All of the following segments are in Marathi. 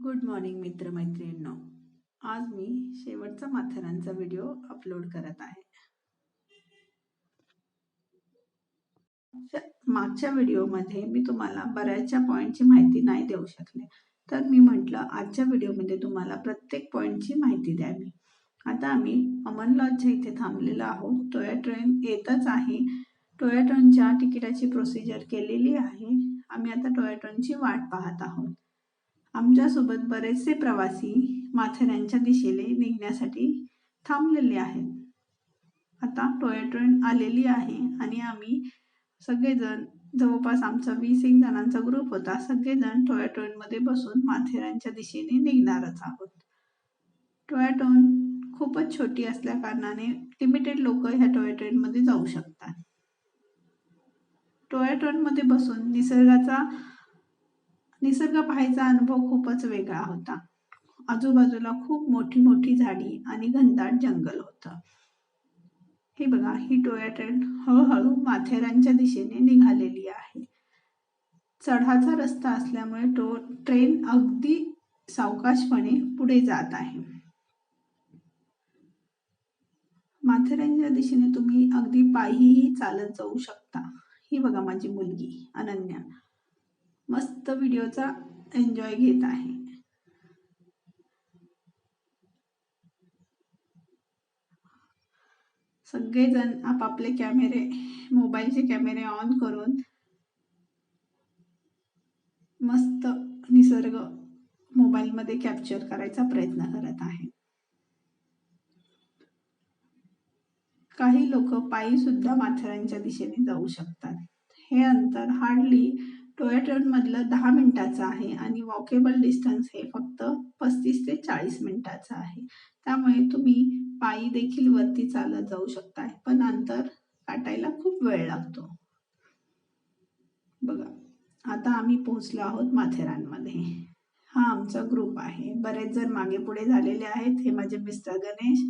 Good morning मित्रमैत्रिणींनो. आज मी शेवटचा माथेरानचा व्हिडिओ अपलोड करत आहे. मागच्या व्हिडिओमध्ये मी तुम्हाला बऱ्याचशा पॉईंटची माहिती नाही देऊ शकले, तर मी म्हटलं आजच्या व्हिडिओमध्ये तुम्हाला प्रत्येक पॉईंटची माहिती द्यावी. आता आम्ही अमन लॉजच्या इथे थांबलेलो आहोत. टोय ट्रेन येतच आहे. टोय ट्रेनच्या तिकिटाची प्रोसिजर केलेली आहे. आम्ही आता टोय ट्रेनची वाट पाहत आहोत. आमच्यासोबत बरेचसे प्रवासी माथेरानच्या दिशेने निघण्यासाठी थांबलेले आहेत. आता टोय ट्रेन आलेली आहे आणि आम्ही सगळेजण, जवळपास आमचा 20-1 जणांचा ग्रुप होता, सगळेजण टोय ट्रेनमध्ये बसून माथेरानच्या दिशेने निघणारच आहोत. टोय ट्रेन खूपच छोटी असल्या कारणाने लिमिटेड लोक ह्या टोय ट्रेनमध्ये जाऊ शकतात. टोय ट्रेनमध्ये बसून निसर्ग पाहायचा अनुभव खूपच वेगळा होता. आजूबाजूला खूप मोठी मोठी झाडी आणि घनदाट जंगल होतं. हे बघा, ही टोय ट्रेन हळूहळू माथेरानच्या दिशेने निघालेली आहे. चढाचा रस्ता असल्यामुळे ट्रेन अगदी सावकाशपणे पुढे जात आहे. माथेरानच्या दिशेने तुम्ही अगदी पायीही चालत जाऊ शकता. ही बघा माझी मुलगी अनन्या मस्त व्हिडिओचा एन्जॉय घेत आहे. सगळेजण आपापले मोबाईलचे कॅमेरे ऑन करून मस्त निसर्ग मोबाईलमध्ये कॅप्चर करायचा प्रयत्न करत आहे. काही लोक पायी सुद्धा माथेरानच्या दिशेने जाऊ शकतात. हे अंतर हार्डली टोय ट्रेन मधलं 10 मिनिटाचं आहे आणि वॉकेबल डिस्टन्स हे फक्त 35 ते 40 मिनिटाचं आहे. त्यामुळे तुम्ही पायी देखील वरती चालत जाऊ शकता, पण अंतर काटायला खूप वेळ लागतो. बघा, आता आम्ही पोहोचलो आहोत माथेरानमध्ये. हा आमचा ग्रुप आहे. बरेच जण मागे पुढे झालेले आहेत. हे माझे मिस्टर गणेश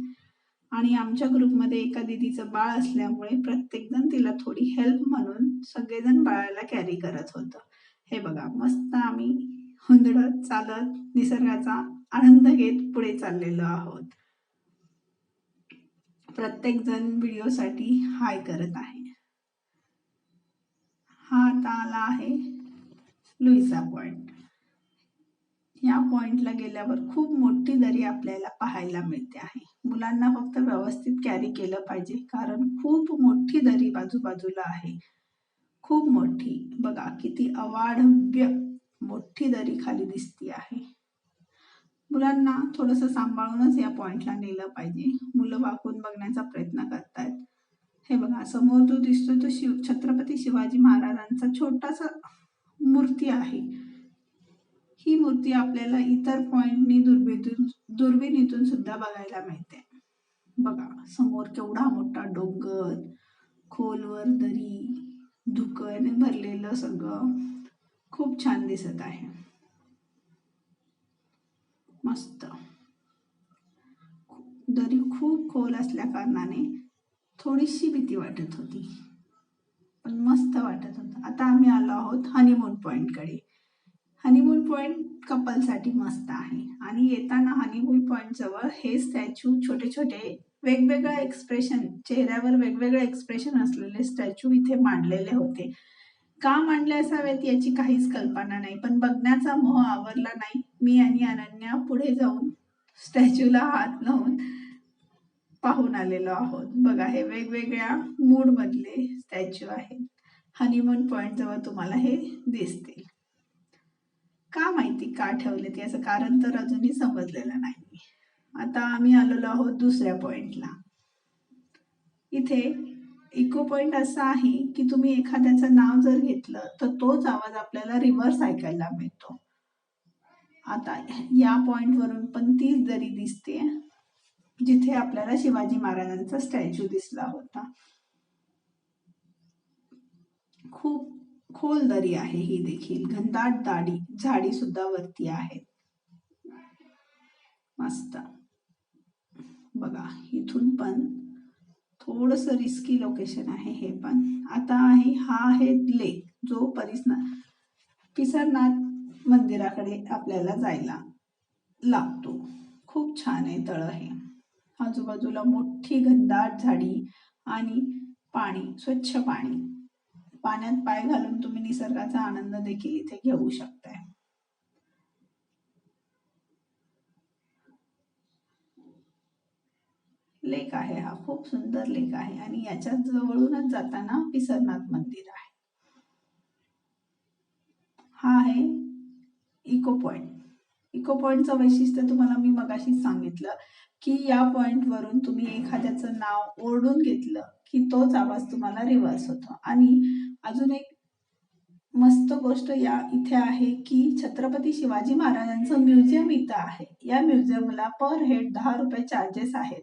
आणि आमच्या ग्रुपमध्ये एका दीदीचं बाळ असल्यामुळे प्रत्येकजण तिला थोडी हेल्प म्हणून सगळेजण बाळाला कॅरी करत होतं. हे बघा, मस्त आम्ही हुंदडत चालत निसर्गाचा आनंद घेत पुढे चाललेलो आहोत. प्रत्येक जण व्हिडिओसाठी हाय करत आहे. हा आता आला आहे लुईसा पॉइंट. या पॉइंटला गेल्यावर खूप मोठी दरी आपल्याला पाहायला मिळते आहे. मुलांना फक्त व्यवस्थित कॅरी केलं पाहिजे, कारण खूप मोठी दरी बाजूबाजूला आहे. खूप मोठी. बघा किती अवाढव्य मोठी दरी खाली दिसती आहे. मुलांना थोडंसं सांभाळूनच या पॉइंटला नेलं पाहिजे. मुलं वाकून बघण्याचा प्रयत्न करतायत. हे बघा, समोर जो दिसतो तो छत्रपती शिवाजी महाराजांचा छोटासा मूर्ती आहे. ही मूर्ती आपल्याला इतर पॉइंटनी दुर्बिणीतून सुद्धा बघायला मिळते. बघा, समोर केवढा मोठा डोंगर, खोलवर दरी, धुक्याने भरलेलं सगळं खूप छान दिसत आहे. मस्त. दरी खूप खोल असल्या कारणाने थोडीशी भीती वाटत होती, पण मस्त वाटत होतं. आता आम्ही आलो आहोत हनीमून पॉइंटकडे. हनीमून पॉइंट कपलसाठी मस्त आहे आणि येताना हनीमून पॉइंट जवळ हे स्टॅच्यू छोटे छोटे वेगवेगळ्या एक्सप्रेशन, चेहऱ्यावर वेगवेगळे एक्सप्रेशन असलेले स्टॅच्यू इथे मांडलेले होते. का मांडले असावेत याची काहीच कल्पना नाही, पण बघण्याचा मोह आवरला नाही. मी आणि अनन्या पुढे जाऊन स्टॅच्यूला हात लावून पाहून आलेलो आहोत. बघा, हे वेगवेगळ्या मूड मधले स्टॅच्यू आहेत. हनीमून पॉइंट जवळ तुम्हाला हे दिसतील. का माहिती का ठेवले ते, याचं कारण तर अजूनही समजलेलं नाही. आता आम्ही आलेलो आहोत दुसऱ्या पॉइंटला. इथे इको पॉइंट असा आहे की तुम्ही एखाद्याचं नाव जर घेतलं तर तोच आवाज आपल्याला रिव्हर्स ऐकायला मिळतो. आता या पॉइंट वरून पण तीच दरी दिसते जिथे आपल्याला शिवाजी महाराजांचा स्टॅच्यू दिसला होता. खूप खोल दरी आहे ही देखील. घनदाट झाडी सुद्धा वरती आहेत. मस्त. बघा, इथून पण थोडस रिस्की लोकेशन आहे हे पण. आता हा आहे लेक, जो पिसरनाथ मंदिराकडे आपल्याला जायला लागतो. खूप छान आहे तळं हे. आजूबाजूला मोठी घनदाट झाडी आणि पाणी, स्वच्छ पाणी. पाण्यात पाय घालून तुम्ही निसर्गाचा आनंद देखील इथे घेऊ शकताय. लेक आहे हा, खूप सुंदर लेक आहे आणि याच्या जवळूनच जाताना पिसरनाथ मंदिर आहे. हा आहे इको पॉइंट. इको पॉइंटचं वैशिष्ट्य तुम्हाला मी मगाशीच सांगितलं की या पॉइंटवरून तुम्ही एखाद्याचं नाव ओरडून घेतलं की तोच आवाज तुम्हाला रिव्हर्स होतो. आणि अजून एक मस्त गोष्ट या इथे आहे की छत्रपती शिवाजी महाराजांचं म्युझियम इथं आहे. या म्युझियमला पर हेड 10 रुपये चार्जेस आहेत.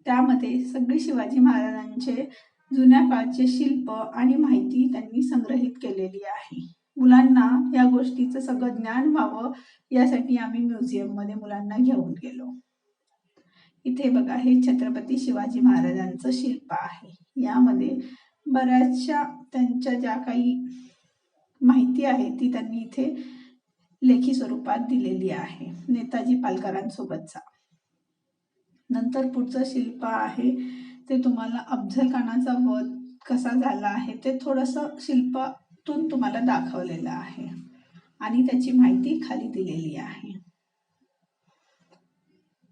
त्यामध्ये सगळे शिवाजी महाराजांचे जुन्या काळचे शिल्प आणि माहिती त्यांनी संग्रहित केलेली आहे. मुलांना या गोष्टीचं सगळं ज्ञान व्हावं यासाठी आम्ही म्युझियममध्ये मुलांना घेऊन गेलो. इथे बघा, हे छत्रपती शिवाजी महाराजांचं शिल्प आहे. यामध्ये बऱ्याचशा त्यांच्या ज्या काही माहिती आहे ती त्यांनी इथे लेखी स्वरूपात दिलेली आहे, नेताजी पालकरांसोबतचा. नंतर पुढचं शिल्प आहे ते तुम्हाला अफझल खानाचा वध कसा झाला आहे ते थोडंसं शिल्पातून तुम्हाला दाखवलेलं आहे आणि त्याची माहिती खाली दिलेली आहे.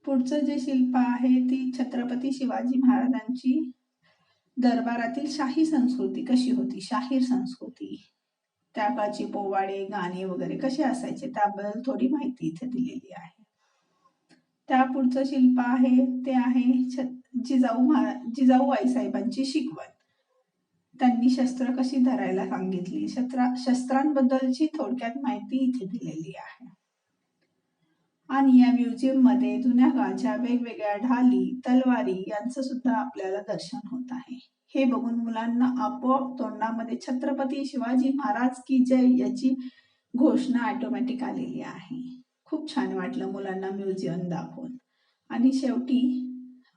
पुढचं जे शिल्प आहे ती छत्रपती शिवाजी महाराजांची दरबारातील शाही संस्कृती कशी होती, शाहीर संस्कृती, त्या काळची पोवाडे, गाणे वगैरे कसे असायचे त्याबद्दल थोडी माहिती इथे दिलेली आहे. त्या पुढचं शिल्प आहे ते आहे जिजाऊ आईसाहेबांची शिकवण. त्यांनी शस्त्र कशी धरायला सांगितली, शस्त्रांबद्दलची थोडक्यात माहिती इथे दिलेली आहे. आणि या म्युझियम मध्ये जुन्या काळच्या वेगवेगळ्या ढाली, तलवारी यांचं सुद्धा आपल्याला दर्शन होत आहे. हे बघून मुलांना आपोआप तोंडामध्ये छत्रपती शिवाजी महाराज की जय याची घोषणा ऑटोमॅटिक आलेली आहे. खूप छान वाटलं मुलांना म्युझियम दाखवून. आणि शेवटी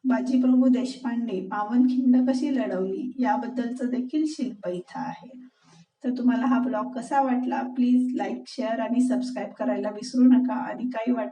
बाजीप्रभू देशपांडे पावनखिंड कशी लढवली याबद्दलचं देखील शिल्प इथं आहे. तर तुम्हाला हा ब्लॉग कसा वाटला प्लीज लाईक, शेअर आणि सबस्क्राईब करायला विसरू नका. आणि काही वाटलं